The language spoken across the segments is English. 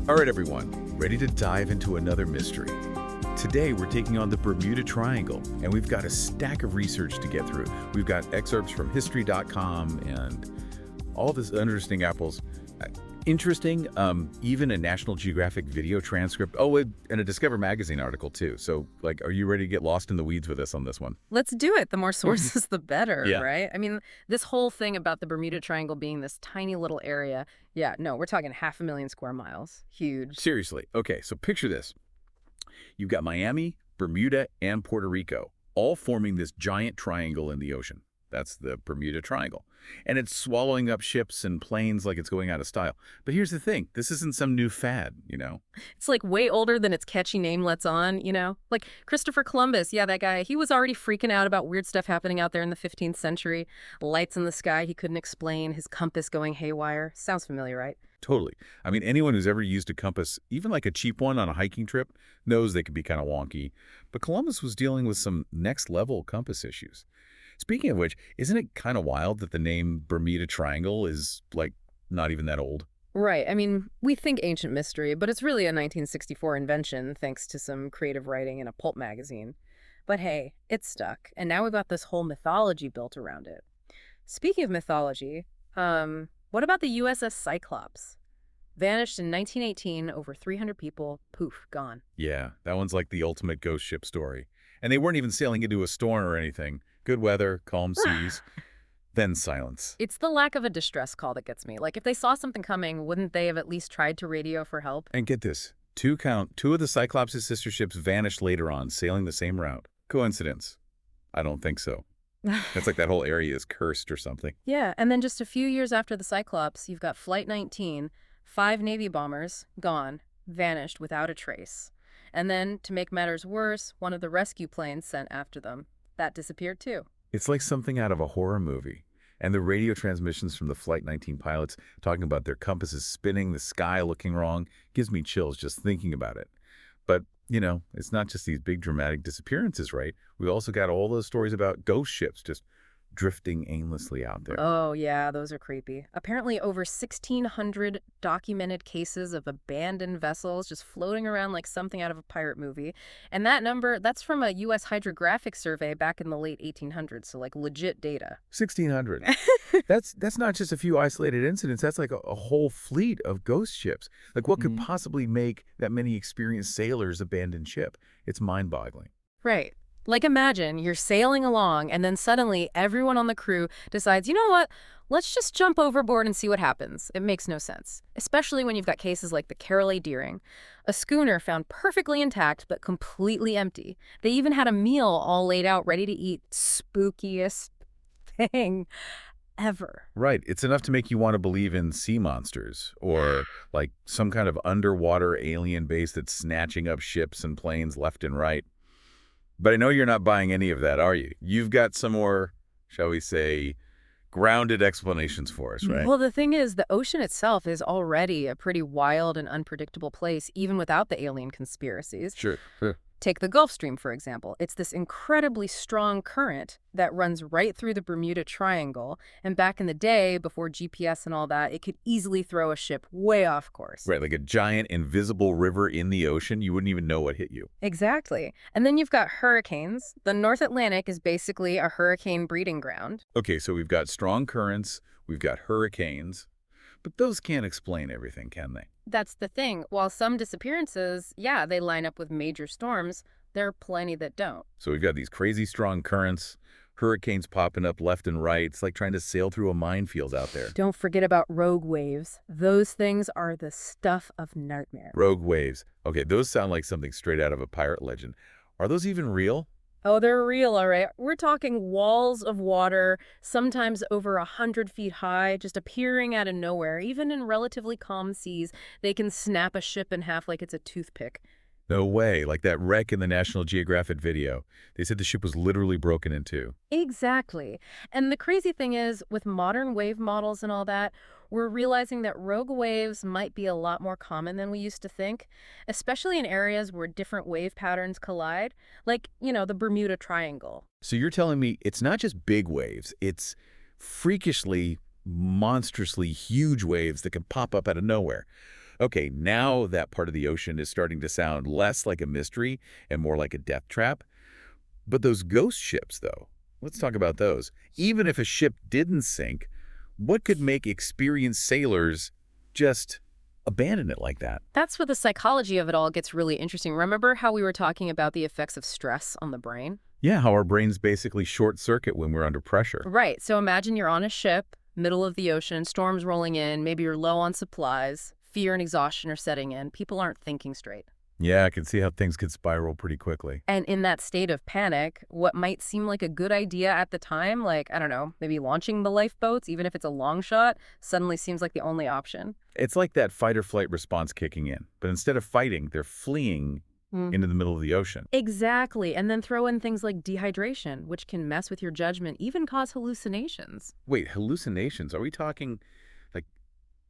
All right, everyone, ready to dive into another mystery. Today, we're taking on the Bermuda Triangle, and we've got a stack of research to get through. We've got excerpts from history.com and all this interesting apples. Interesting, even a National Geographic video transcript. Oh, and a Discover Magazine article, too. So, are you ready to get lost in the weeds with us on this one? Let's do it. The more sources, the better, Yeah. right? I mean, this whole thing about the Bermuda Triangle being this tiny little area, yeah, no, we're talking 500,000 square miles. Huge. Seriously. Okay, so picture this. You've got Miami, Bermuda, and Puerto Rico, all forming this giant triangle in the ocean. That's the Bermuda Triangle. And it's swallowing up ships and planes like it's going out of style. But here's the thing. This isn't some new fad, It's like way older than its catchy name lets on, Like Christopher Columbus, yeah, that guy, he was already freaking out about weird stuff happening out there in the 15th century. Lights in the sky he couldn't explain, his compass going haywire. Sounds familiar, right? Totally. I mean, anyone who's ever used a compass, even like a cheap one on a hiking trip, knows they can be kind of wonky. But Columbus was dealing with some next-level compass issues. Speaking of which, isn't it kind of wild that the name Bermuda Triangle is, not even that old? Right. I mean, we think ancient mystery, but it's really a 1964 invention thanks to some creative writing in a pulp magazine. But hey, it's stuck, and now we've got this whole mythology built around it. Speaking of mythology, what about the USS Cyclops? Vanished in 1918, over 300 people, poof, gone. Yeah, that one's like the ultimate ghost ship story. And they weren't even sailing into a storm or anything. Good weather, calm seas, then silence. It's the lack of a distress call that gets me. Like, if they saw something coming, wouldn't they have at least tried to radio for help? And get this, two of the Cyclops' sister ships vanished later on, sailing the same route. Coincidence? I don't think so. It's like that whole area is cursed or something. Yeah, and then just a few years after the Cyclops, you've got Flight 19, 5 Navy bombers, gone, vanished without a trace. And then, to make matters worse, one of the rescue planes sent after them. That disappeared too. It's like something out of a horror movie. And the radio transmissions from the Flight 19 pilots talking about their compasses spinning, the sky looking wrong, gives me chills just thinking about it. But, it's not just these big dramatic disappearances, right? We also got all those stories about ghost ships just drifting aimlessly out there. Oh, yeah, those are creepy. Apparently over 1,600 documented cases of abandoned vessels just floating around like something out of a pirate movie. And that number, that's from a U.S. hydrographic survey back in the late 1800s, so legit data. 1,600. That's not just a few isolated incidents. That's like a whole fleet of ghost ships. What could possibly make that many experienced sailors abandon ship? It's mind-boggling. Right. Imagine you're sailing along and then suddenly everyone on the crew decides, you know what, let's just jump overboard and see what happens. It makes no sense, especially when you've got cases like the Carol A. Deering, a schooner found perfectly intact but completely empty. They even had a meal all laid out ready to eat. Spookiest thing ever. Right. It's enough to make you want to believe in sea monsters or some kind of underwater alien base that's snatching up ships and planes left and right. But I know you're not buying any of that, are you? You've got some more, shall we say, grounded explanations for us, right? Well, the thing is, the ocean itself is already a pretty wild and unpredictable place, even without the alien conspiracies. Sure. Take the Gulf Stream, for example. It's this incredibly strong current that runs right through the Bermuda Triangle. And back in the day, before GPS and all that, it could easily throw a ship way off course. Right, like a giant invisible river in the ocean. You wouldn't even know what hit you. Exactly. And then you've got hurricanes. The North Atlantic is basically a hurricane breeding ground. Okay, so we've got strong currents, we've got hurricanes, but those can't explain everything, can they? That's the thing. While some disappearances, yeah, they line up with major storms, there are plenty that don't. So we've got these crazy strong currents, hurricanes popping up left and right. It's like trying to sail through a minefield out there. Don't forget about rogue waves. Those things are the stuff of nightmare. Rogue waves. Okay, those sound like something straight out of a pirate legend. Are those even real? Oh, they're real, all right. We're talking walls of water, sometimes over 100 feet high, just appearing out of nowhere. Even in relatively calm seas, they can snap a ship in half like it's a toothpick. No way, like that wreck in the National Geographic video. They said the ship was literally broken in two. Exactly. And the crazy thing is, with modern wave models and all that, we're realizing that rogue waves might be a lot more common than we used to think, especially in areas where different wave patterns collide, like, the Bermuda Triangle. So you're telling me it's not just big waves, it's freakishly, monstrously huge waves that can pop up out of nowhere. Okay, now that part of the ocean is starting to sound less like a mystery and more like a death trap. But those ghost ships, though, let's talk about those. Even if a ship didn't sink, what could make experienced sailors just abandon it like that? That's where the psychology of it all gets really interesting. Remember how we were talking about the effects of stress on the brain? Yeah, how our brains basically short circuit when we're under pressure. Right. So imagine you're on a ship, middle of the ocean, storms rolling in, maybe you're low on supplies, fear and exhaustion are setting in, people aren't thinking straight. Yeah, I can see how things could spiral pretty quickly. And in that state of panic, what might seem like a good idea at the time, like, I don't know, maybe launching the lifeboats, even if it's a long shot, suddenly seems like the only option. It's like that fight or flight response kicking in. But instead of fighting, they're fleeing into the middle of the ocean. Exactly. And then throw in things like dehydration, which can mess with your judgment, even cause hallucinations. Wait, hallucinations? Are we talking like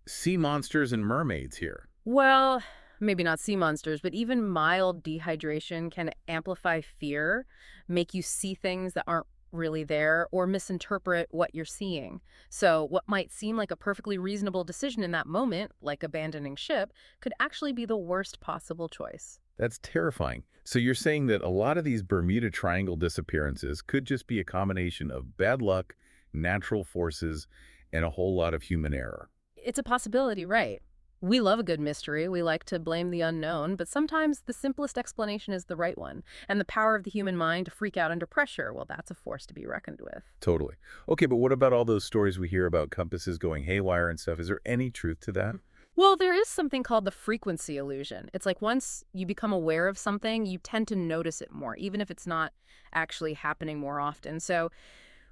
sea monsters and mermaids here? Well, maybe not sea monsters, but even mild dehydration can amplify fear, make you see things that aren't really there, or misinterpret what you're seeing. So what might seem like a perfectly reasonable decision in that moment, like abandoning ship, could actually be the worst possible choice. That's terrifying. So you're saying that a lot of these Bermuda Triangle disappearances could just be a combination of bad luck, natural forces, and a whole lot of human error. It's a possibility, right? We love a good mystery. We like to blame the unknown, but sometimes the simplest explanation is the right one. And the power of the human mind to freak out under pressure, well, that's a force to be reckoned with. Totally. Okay, but what about all those stories we hear about compasses going haywire and stuff? Is there any truth to that? Well, there is something called the frequency illusion. It's like once you become aware of something, you tend to notice it more, even if it's not actually happening more often. So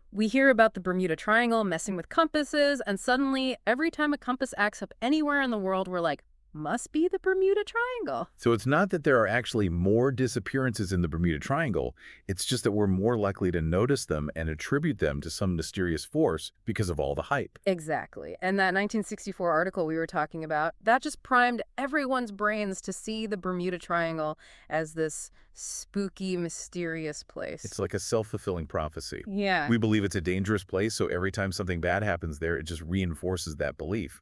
we hear about the Bermuda Triangle messing with compasses, and suddenly, every time a compass acts up anywhere in the world, we're like, must be the Bermuda Triangle. So it's not that there are actually more disappearances in the Bermuda Triangle. It's just that we're more likely to notice them and attribute them to some mysterious force because of all the hype. Exactly. And that 1964 article we were talking about, that just primed everyone's brains to see the Bermuda Triangle as this spooky, mysterious place. It's like a self-fulfilling prophecy. Yeah. We believe it's a dangerous place, so every time something bad happens there, it just reinforces that belief.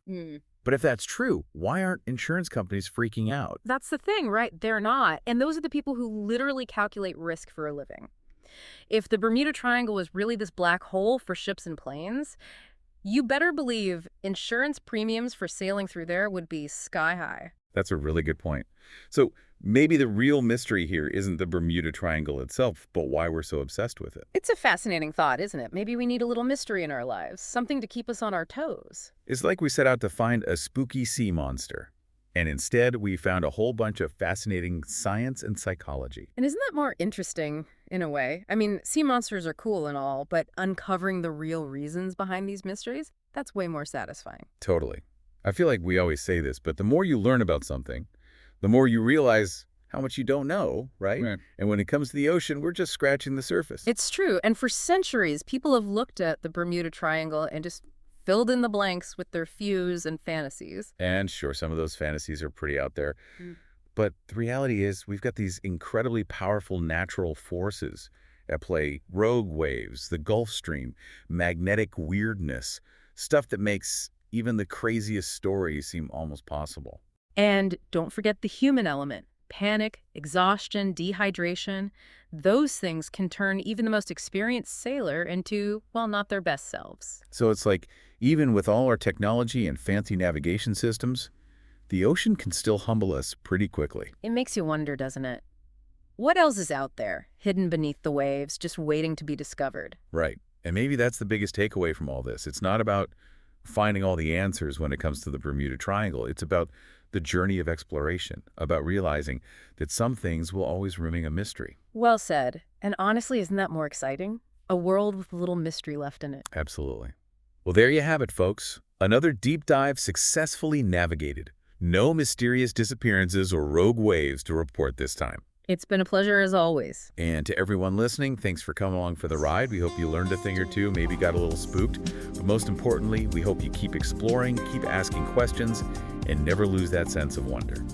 But if that's true, why aren't insurance companies freaking out? That's the thing, right? They're not. And those are the people who literally calculate risk for a living. If the Bermuda Triangle was really this black hole for ships and planes, you better believe insurance premiums for sailing through there would be sky high. That's a really good point. So maybe the real mystery here isn't the Bermuda Triangle itself, but why we're so obsessed with it. It's a fascinating thought, isn't it? Maybe we need a little mystery in our lives, something to keep us on our toes. It's like we set out to find a spooky sea monster, and instead we found a whole bunch of fascinating science and psychology. And isn't that more interesting, in a way? I mean, sea monsters are cool and all, but uncovering the real reasons behind these mysteries, that's way more satisfying. Totally. I feel like we always say this, but the more you learn about something, the more you realize how much you don't know, right? And when it comes to the ocean, we're just scratching the surface. It's true. And for centuries, people have looked at the Bermuda Triangle and just filled in the blanks with their views and fantasies. And sure, some of those fantasies are pretty out there. But the reality is we've got these incredibly powerful natural forces at play. Rogue waves, the Gulf Stream, magnetic weirdness, stuff that makes even the craziest stories seem almost possible. And don't forget the human element. Panic, exhaustion, dehydration. Those things can turn even the most experienced sailor into, well, not their best selves. So it's like, even with all our technology and fancy navigation systems, the ocean can still humble us pretty quickly. It makes you wonder, doesn't it? What else is out there, hidden beneath the waves, just waiting to be discovered? Right. And maybe that's the biggest takeaway from all this. It's not about finding all the answers when it comes to the Bermuda Triangle. It's about the journey of exploration, about realizing that some things will always remain a mystery. Well said. And honestly, isn't that more exciting? A world with a little mystery left in it. Absolutely. Well, there you have it, folks. Another deep dive successfully navigated. No mysterious disappearances or rogue waves to report this time. It's been a pleasure as always. And to everyone listening, thanks for coming along for the ride. We hope you learned a thing or two, maybe got a little spooked. But most importantly, we hope you keep exploring, keep asking questions, and never lose that sense of wonder.